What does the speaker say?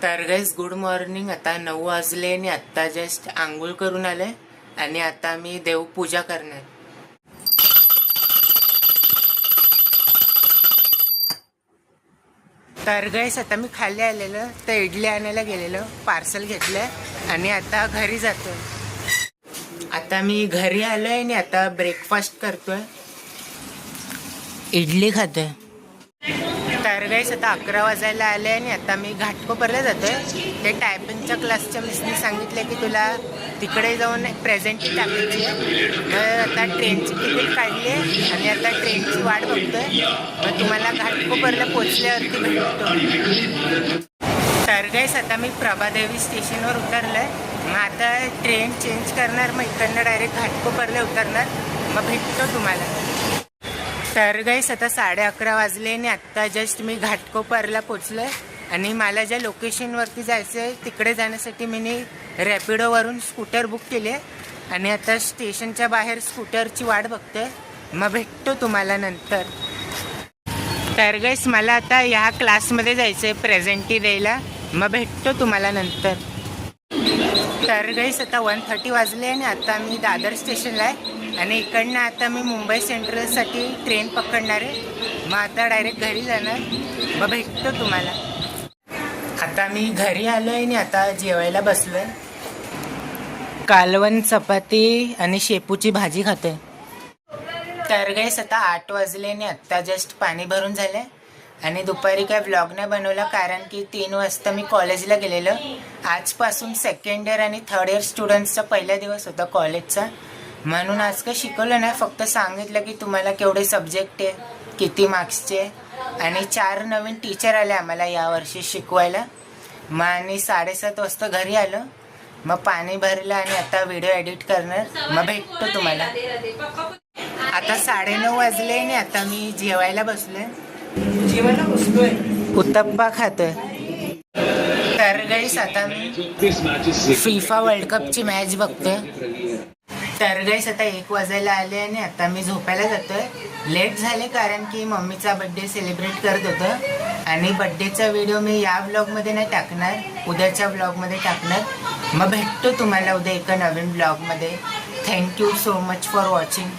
तर गाईस good morning. आता 9 वाजले आणि आत्ता जस्ट आंघोळ करून आले आणि आता मी देवपूजा करणार. तर गाईस आता मी खाली आलेलो तर इडली आणायला गेलेलो, पार्सल घेतलं आणि आता घरी जातोय. आता मी घरी आलोय आणि आता ब्रेकफास्ट करतोय, इडली खातोय. तर गाईस आता 11 वाजायला आले आणि आता मी घाटकोपरला जातोय. ते टायपिंगच्या क्लासच्या मिसनी सांगितलं की तुला तिकडे जाऊन प्रेझेंटी टाकायची आहे. मग आता ट्रेनची तिकीट काढली आहे आणि आता ट्रेनची वाट बघतोय. मग तुम्हाला घाटकोपरला पोचल्यावरती भेटतो. तर गाईस आता मी प्रभादेवी स्टेशनवर उतरलोय. मग आता ट्रेन चेंज करणार, मग इकडनं डायरेक्ट घाटकोपरला उतरणार. मग भेटतो तुम्हाला. तर गाईस आता 11:30 वाजले आणि आत्ता जस्ट मी घाटकोपरला पोचलोय आणि मला ज्या लोकेशनवरती जायचं आहे तिकडे जाण्यासाठी मी रॅपिडोवरून स्कूटर बुक केली आहे आणि आता स्टेशनच्या बाहेर स्कूटरची वाट बघतोय. मग भेटतो तुम्हाला नंतर. तर गाईस मला आता ह्या क्लासमध्ये जायचं आहे प्रेझेंटी द्यायला. मग भेटतो तुम्हाला नंतर. तर गाईस आता 1:30 वाजले आणि आता मी दादर स्टेशनला आहे आणि इकडनं आता मी मुंबई सेंट्रलसाठी ट्रेन पकडणार आहे. मग आता डायरेक्ट घरी जाणार. मग भेटतो तुम्हाला. आता मी घरी आलो आहे आणि आता जेवायला बसलो आहे. कालवण, चपाती आणि शेपूची भाजी खाते. तर गाईस आता 8 वाजले आणि आत्ता जस्ट पाणी भरून झालं आणि दुपारी काय व्लॉग नाही बनवला कारण की 3 वाजता मी कॉलेजला गेलेलो. आजपासून सेकंड इयर आणि थर्ड इयर स्टुडंट्सचा पहिला दिवस होता कॉलेजचा, म्हणून आज काय शिकवलं नाही. फक्त सांगितलं की तुम्हाला केवढे सब्जेक्ट आहे, किती मार्क्सचे, आणि 4 नवीन टीचर आले आम्हाला यावर्षी शिकवायला. मग आणि 7:30 वाजता घरी आलो. मग पाणी भरलं आणि आता व्हिडिओ एडिट करणार. मग भेटतो तुम्हाला. आता 9:30 वाजले आणि आता मी जेवायला बसलोय. उत्तप्पा खातोय. तर गाईस आता मी फिफा वर्ल्ड कपची मॅच बघतोय. तर गाईस आता 1 वाजायला आले आणि आता मी झोपायला जातोय. लेट झाले कारण की मम्मीचा बड्डे सेलिब्रेट करत होतं आणि बड्डेचा व्हिडिओ मी या व्लॉगमध्ये नाही टाकणार, उद्याच्या व्लॉगमध्ये टाकणार. मग भेटतो तुम्हाला उद्या एका नवीन व्लॉगमध्ये. Thank you so much for watching.